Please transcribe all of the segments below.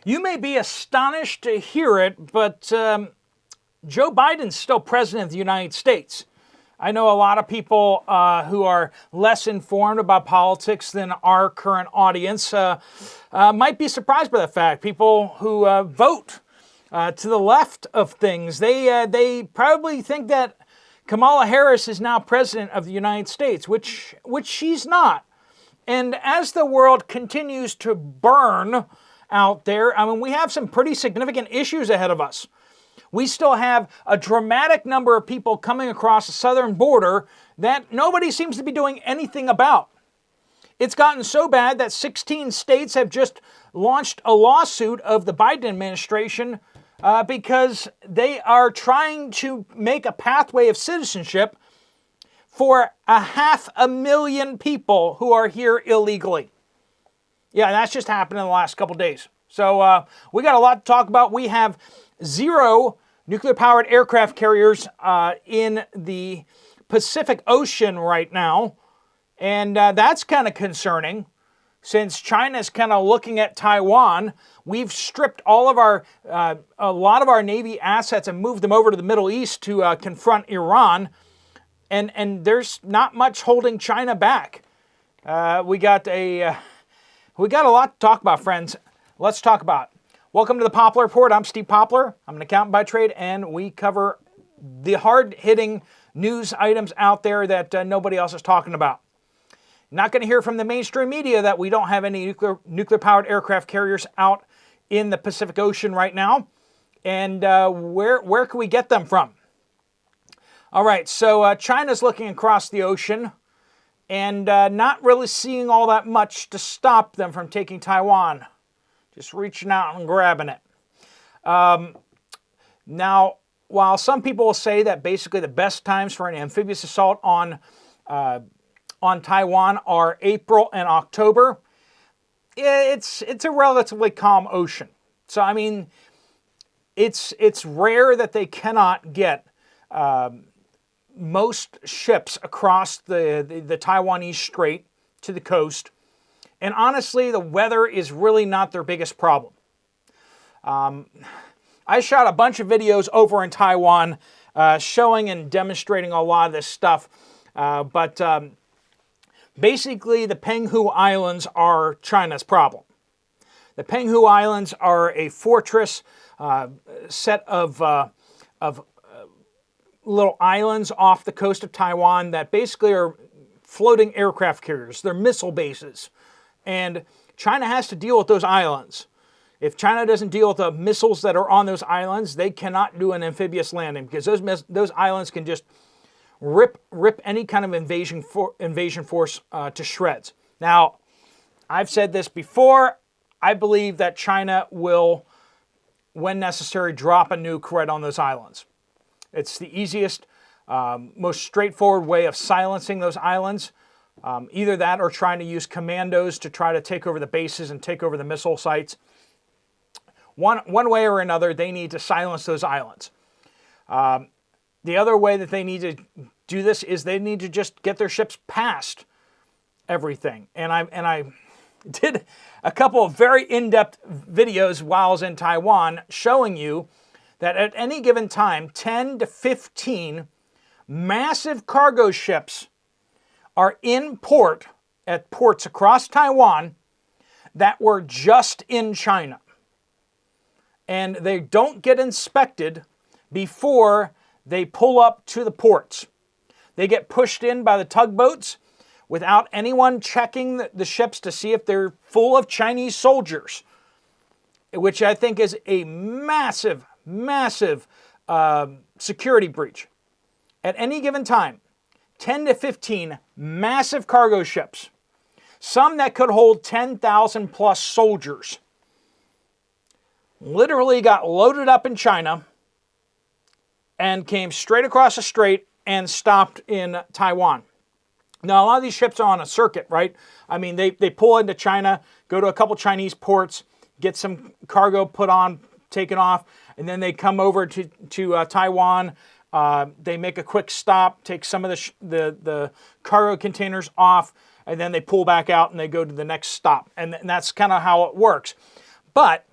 You may be astonished to hear it, but Joe Biden's still president of the United States. I know a lot of people who are less informed about politics than our current audience might be surprised by the fact. People who vote to the left of things, they probably think that Kamala Harris is now president of the United States, which she's not. And as the world continues to burn out there, I mean, we have some pretty significant issues ahead of us. We still have a dramatic number of people coming across the southern border that nobody seems to be doing anything about. It's gotten so bad that 16 states have just launched a lawsuit of the Biden administration because they are trying to make a pathway of citizenship for 500,000 people who are here illegally. Yeah, that's just happened in the last couple days. So we got a lot to talk about. We have 0 nuclear-powered aircraft carriers in the Pacific Ocean right now. And that's kind of concerning. Since China's kind of looking at Taiwan, we've stripped all of a lot of our Navy assets and moved them over to the Middle East to confront Iran. And there's not much holding China back. We got a lot to talk about, friends. Let's talk about it. Welcome to the Poplar Report. I'm Steve Poplar. I'm an accountant by trade, and we cover the hard-hitting news items out there that nobody else is talking about. Not going to hear from the mainstream media that we don't have any nuclear-powered aircraft carriers out in the Pacific Ocean right now. And where can we get them from? All right, so China's looking across the ocean and not really seeing all that much to stop them from taking Taiwan. Just reaching out and grabbing it. Now, while some people will say that basically the best times for an amphibious assault on Taiwan are April and October, it's a relatively calm ocean. So, I mean, it's rare that they cannot get most ships across the Taiwanese Strait to the coast. And honestly, the weather is really not their biggest problem. I shot a bunch of videos over in Taiwan showing and demonstrating a lot of this stuff. But basically, the Penghu Islands are China's problem. The Penghu Islands are a fortress set of little islands off the coast of Taiwan that basically are floating aircraft carriers. They're missile bases. And China has to deal with those islands. If China doesn't deal with the missiles that are on those islands, they cannot do an amphibious landing because those islands can just rip any kind of invasion force to shreds. Now, I've said this before. I believe that China will, when necessary, drop a nuke right on those islands. It's the easiest, most straightforward way of silencing those islands. Either that or trying to use commandos to try to take over the bases and take over the missile sites. One way or another, they need to silence those islands. The other way that they need to do this is they need to just get their ships past everything. And I did a couple of very in-depth videos while I was in Taiwan showing you that at any given time, 10 to 15 massive cargo ships are in port at ports across Taiwan that were just in China. And they don't get inspected before they pull up to the ports. They get pushed in by the tugboats without anyone checking the ships to see if they're full of Chinese soldiers, which I think is a massive security breach. At any given time, 10 to 15 massive cargo ships, some that could hold 10,000 plus soldiers, literally got loaded up in China and came straight across the strait and stopped in Taiwan. Now, a lot of these ships are on a circuit, right? I mean, they pull into China, go to a couple Chinese ports, get some cargo put on, taken off, and then they come over to Taiwan. They make a quick stop, take some of the cargo containers off, and then they pull back out and they go to the next stop. And that's kind of how it works. But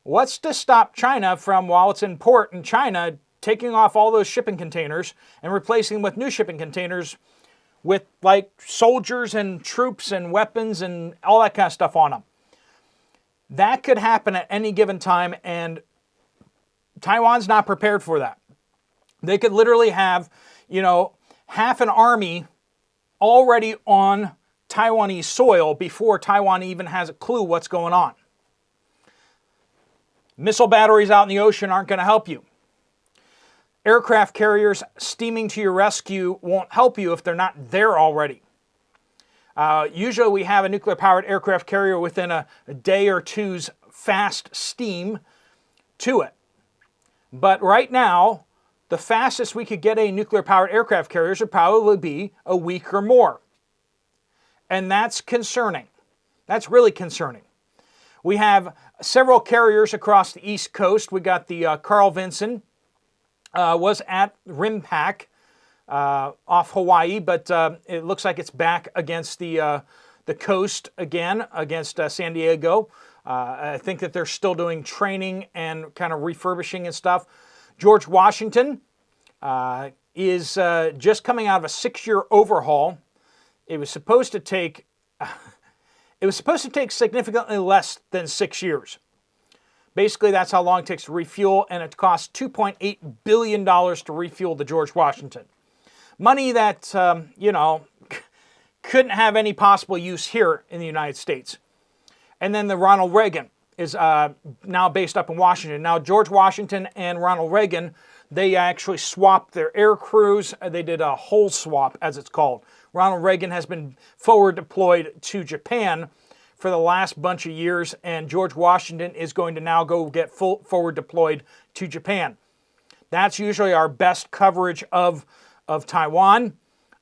What's to stop China from, while it's in port in China, taking off all those shipping containers and replacing them with new shipping containers with like soldiers and troops and weapons and all that kind of stuff on them? That could happen at any given time, and Taiwan's not prepared for that. They could literally have, half an army already on Taiwanese soil before Taiwan even has a clue what's going on. Missile batteries out in the ocean aren't going to help you. Aircraft carriers steaming to your rescue won't help you if they're not there already. Usually we have a nuclear-powered aircraft carrier within a day or two's fast steam to it. But right now, the fastest we could get a nuclear-powered aircraft carrier would probably be a week or more. And that's concerning. That's really concerning. We have several carriers across the East Coast. We got the Carlson, was at RIMPAC off Hawaii, but it looks like it's back against the coast again, against San Diego. I think that they're still doing training and kind of refurbishing and stuff. George Washington is just coming out of a 6-year overhaul. It was supposed to take significantly less than 6 years. Basically, that's how long it takes to refuel, and it costs $2.8 billion to refuel the George Washington. Money that, couldn't have any possible use here in the United States. And then the Ronald Reagan is now based up in Washington. Now, George Washington and Ronald Reagan, they actually swapped their air crews. They did a whole swap, as it's called. Ronald Reagan has been forward deployed to Japan for the last bunch of years, and George Washington is going to now go get forward deployed to Japan. That's usually our best coverage of Taiwan,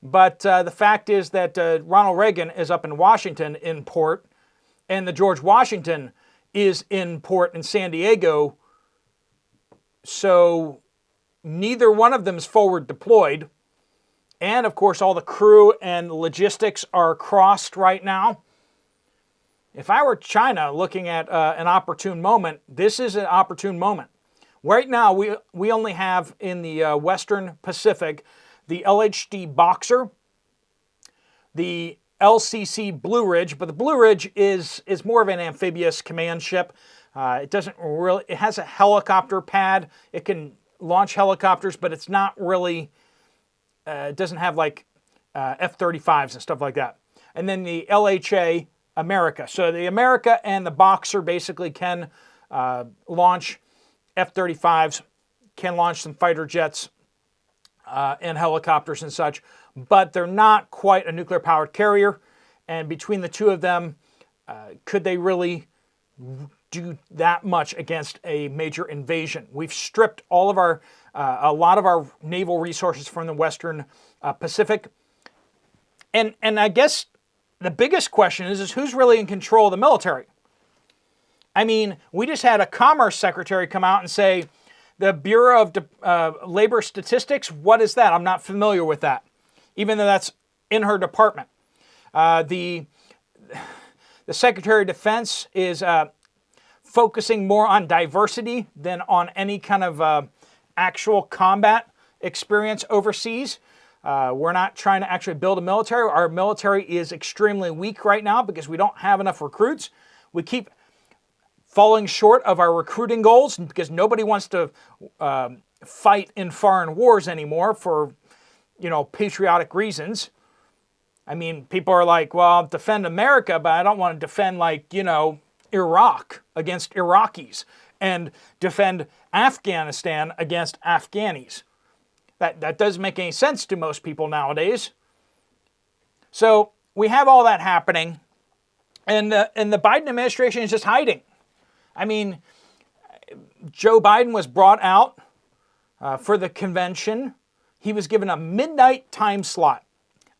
but the fact is that Ronald Reagan is up in Washington in port, and the George Washington is in port in San Diego, so neither one of them is forward deployed, and of course all the crew and logistics are crossed right now. If I were China looking at an opportune moment, this is an opportune moment. Right now, we only have in the Western Pacific the LHD Boxer, the LCC Blue Ridge, but the Blue Ridge is more of an amphibious command ship. It has a helicopter pad. It can launch helicopters, but it's not really, it doesn't have like F-35s and stuff like that. And then the LHA America. So the America and the Boxer basically can launch F-35s, can launch some fighter jets and helicopters and such, but they're not quite a nuclear-powered carrier. And between the two of them, could they really do that much against a major invasion? We've stripped all of a lot of our naval resources from the Western Pacific. And I guess the biggest question is who's really in control of the military? I mean, we just had a Commerce Secretary come out and say, the Bureau of Labor Statistics, what is that? I'm not familiar with that, even though that's in her department. The Secretary of Defense is focusing more on diversity than on any kind of actual combat experience overseas. We're not trying to actually build a military. Our military is extremely weak right now because we don't have enough recruits. We keep falling short of our recruiting goals because nobody wants to fight in foreign wars anymore for, patriotic reasons. I mean, people are like, well, I'll defend America, but I don't want to defend Iraq against Iraqis and defend Afghanistan against Afghanis. That doesn't make any sense to most people nowadays. So we have all that happening, and the Biden administration is just hiding. I mean, Joe Biden was brought out for the convention. He was given a midnight time slot.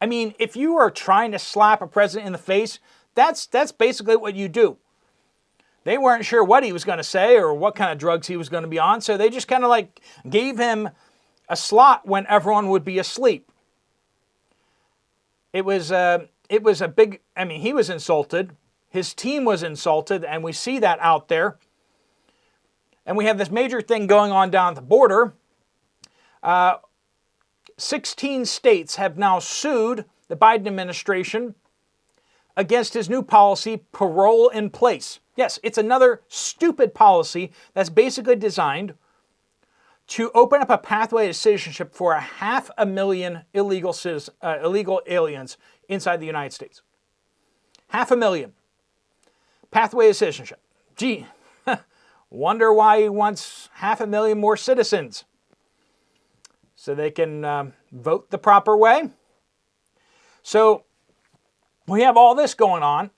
I mean, if you are trying to slap a president in the face, that's basically what you do. They weren't sure what he was going to say or what kind of drugs he was going to be on, so they just kind of gave him a slot when everyone would be asleep. It was a big, he was insulted. His team was insulted, and we see that out there. And we have this major thing going on down at the border. 16 states have now sued the Biden administration against his new policy, parole in place. Yes, it's another stupid policy that's basically designed to open up a pathway to citizenship for 500,000 illegal aliens inside the United States. 500,000. Pathway to citizenship. Gee, wonder why he wants 500,000 more citizens. So they can vote the proper way. So we have all this going on,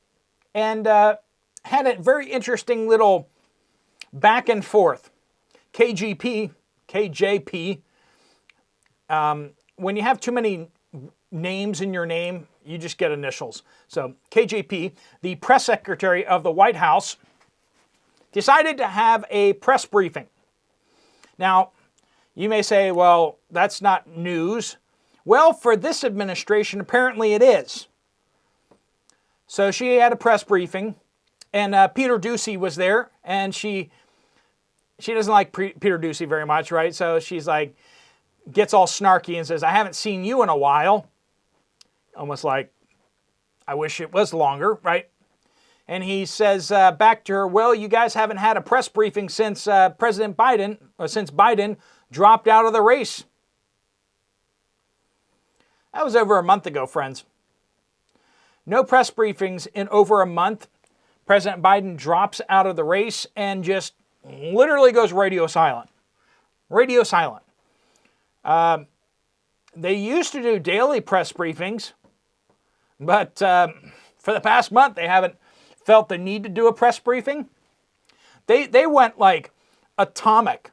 and had a very interesting little back and forth. KJP, when you have too many names in your name, you just get initials. So KJP, the press secretary of the White House, decided to have a press briefing. Now, you may say, well, that's not news. Well, for this administration, apparently it is. So she had a press briefing, and Peter Doocy was there, and she doesn't like Peter Doocy very much, right? So she's like, gets all snarky and says, I haven't seen you in a while. Almost like, I wish it was longer, right? And he says back to her, well, you guys haven't had a press briefing since since Biden dropped out of the race. That was over a month ago, friends. No press briefings in over a month. President Biden drops out of the race and just literally goes radio silent. Radio silent. They used to do daily press briefings, but for the past month, they haven't felt the need to do a press briefing. They went like atomic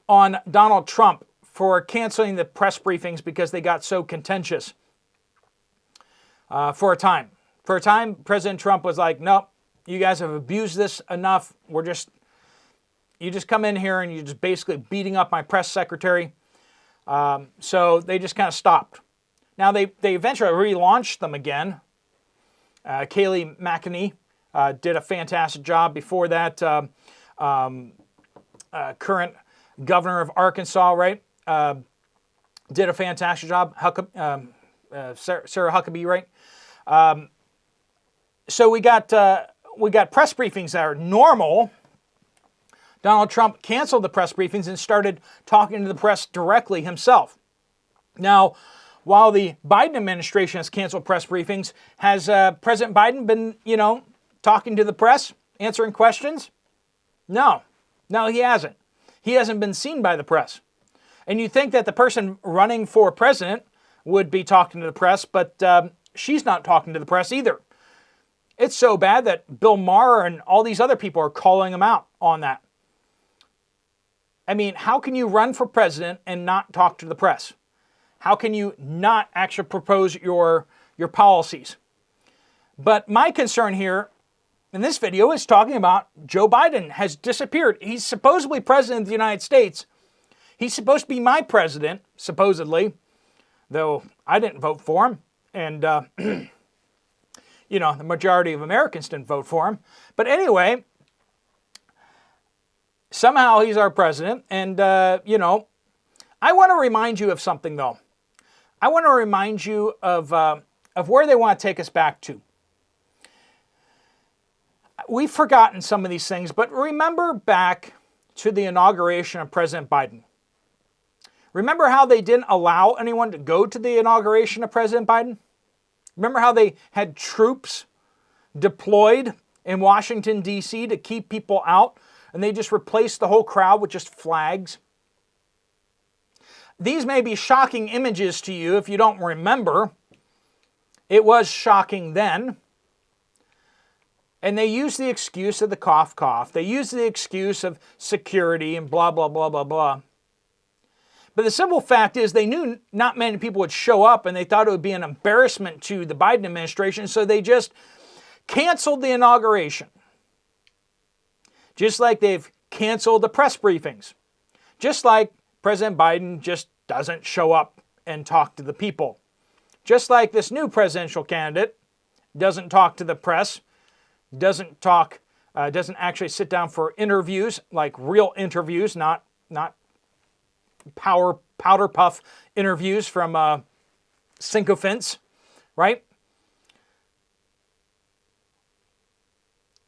on Donald Trump for canceling the press briefings because they got so contentious for a time. For a time, President Trump was like, nope, you guys have abused this enough. You just come in here and you're just basically beating up my press secretary. So they just kind of stopped. Now they eventually relaunched them again. Kayleigh McEnany did a fantastic job. Before that, current governor of Arkansas, right, did a fantastic job. Sarah Huckabee, right? So we got press briefings that are normal. Donald Trump canceled the press briefings and started talking to the press directly himself. Now, while the Biden administration has canceled press briefings, has President Biden been, talking to the press, answering questions? No, he hasn't. He hasn't been seen by the press. And you think that the person running for president would be talking to the press, but she's not talking to the press either. It's so bad that Bill Maher and all these other people are calling him out on that. I mean, how can you run for president and not talk to the press? How can you not actually propose your policies? But my concern here in this video is talking about Joe Biden has disappeared. He's supposedly president of the United States. He's supposed to be my president, supposedly, though I didn't vote for him. And, the majority of Americans didn't vote for him. But anyway, somehow he's our president. And, I want to remind you of something, though. I want to remind you of where they want to take us back to. We've forgotten some of these things, but remember back to the inauguration of President Biden. Remember how they didn't allow anyone to go to the inauguration of President Biden? Remember how they had troops deployed in Washington, D.C. to keep people out, and they just replaced the whole crowd with just flags? These may be shocking images to you if you don't remember. It was shocking then. And they used the excuse of the cough, cough. They used the excuse of security and blah, blah, blah, blah, blah. But the simple fact is they knew not many people would show up, and they thought it would be an embarrassment to the Biden administration, so they just canceled the inauguration. Just like they've canceled the press briefings. Just like President Biden just doesn't show up and talk to the people. Just like this new presidential candidate doesn't talk to the press, doesn't talk Doesn't actually sit down for interviews, like real interviews, not powder puff interviews from sycophants, right?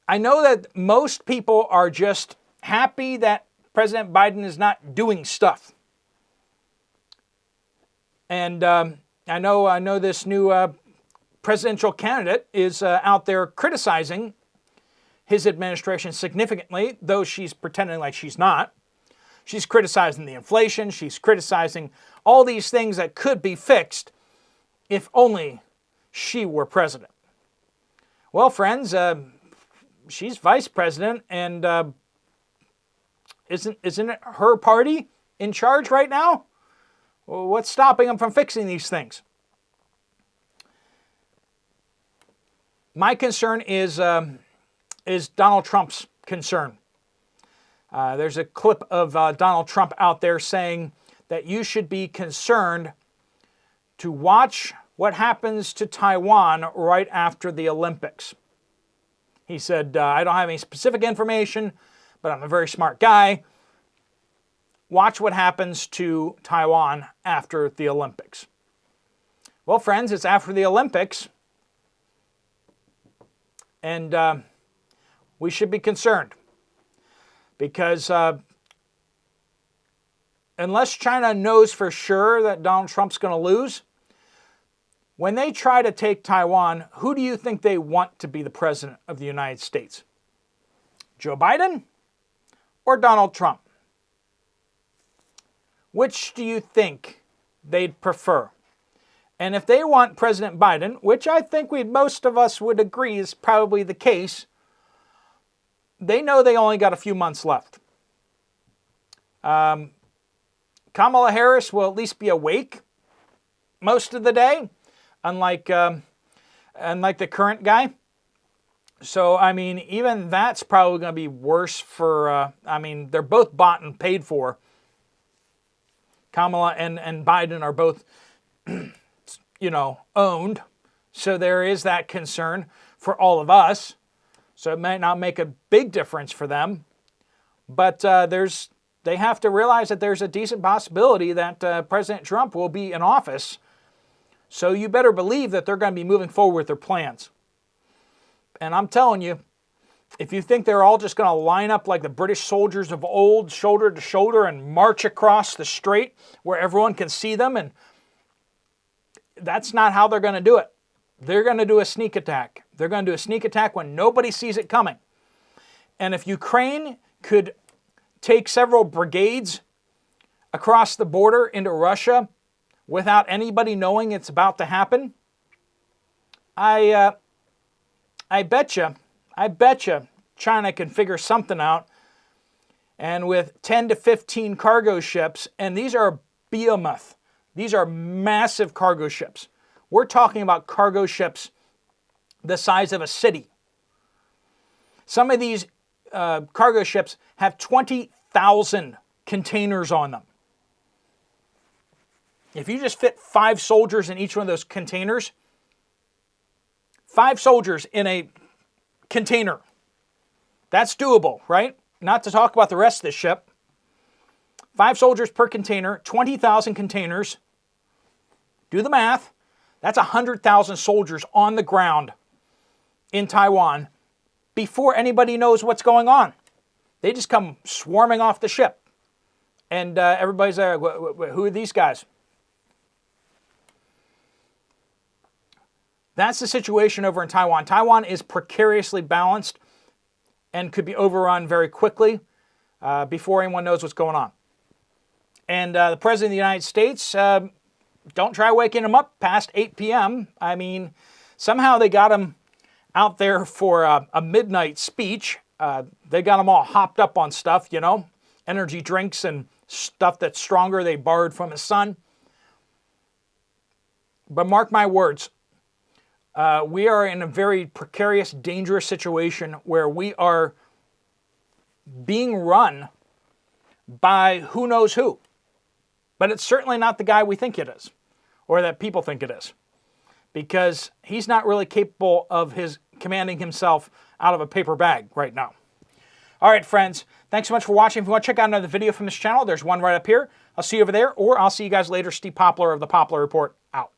I know that most people are just happy that President Biden is not doing stuff. And I know this new presidential candidate is out there criticizing his administration significantly, though she's pretending like she's not. She's criticizing the inflation. She's criticizing all these things that could be fixed if only she were president. Well, friends, she's vice president, and isn't it her party in charge right now? Well, what's stopping them from fixing these things? My concern is Donald Trump's concern. There's a clip of Donald Trump out there saying that you should be concerned to watch what happens to Taiwan right after the Olympics. He said, I don't have any specific information, but I'm a very smart guy. Watch what happens to Taiwan after the Olympics. Well, friends, it's after the Olympics, and we should be concerned because unless China knows for sure that Donald Trump's going to lose, when they try to take Taiwan, who do you think they want to be the president of the United States? Joe Biden or Donald Trump? Which do you think they'd prefer? And if they want President Biden, which I think most of us would agree is probably the case, they know they only got a few months left. Kamala Harris will at least be awake most of the day, unlike the current guy. So, I mean, even that's probably going to be worse for, they're both bought and paid for. Kamala and Biden are both, owned. So there is that concern for all of us. So it might not make a big difference for them. But they have to realize that there's a decent possibility that President Trump will be in office. So you better believe that they're going to be moving forward with their plans. And I'm telling you, if you think they're all just going to line up like the British soldiers of old, shoulder to shoulder, and march across the strait where everyone can see them, and that's not how they're going to do it. They're going to do a sneak attack. They're going to do a sneak attack when nobody sees it coming. And if Ukraine could take several brigades across the border into Russia without anybody knowing it's about to happen, I bet you China can figure something out. And with 10 to 15 cargo ships, and these are behemoth, these are massive cargo ships. We're talking about cargo ships the size of a city. Some of these cargo ships have 20,000 containers on them. If you just fit 5 soldiers in each one of those containers, 5 soldiers in a container, that's doable, right? Not to talk about the rest of the ship. 5 soldiers per container, 20,000 containers. Do the math. That's 100,000 soldiers on the ground in Taiwan before anybody knows what's going on. They just come swarming off the ship. And everybody's there, who are these guys? That's the situation over in Taiwan. Taiwan is precariously balanced and could be overrun very quickly before anyone knows what's going on. And the President of the United States, don't try waking him up past 8 p.m. I mean, somehow they got him out there for a midnight speech. They got him all hopped up on stuff, energy drinks and stuff that's stronger they borrowed from his son. But mark my words, we are in a very precarious, dangerous situation where we are being run by who knows who. But it's certainly not the guy we think it is, or that people think it is, because he's not really capable of commanding himself out of a paper bag right now. All right, friends, thanks so much for watching. If you want to check out another video from this channel, there's one right up here. I'll see you over there, or I'll see you guys later. Steve Poplar of the Poplar Report, out.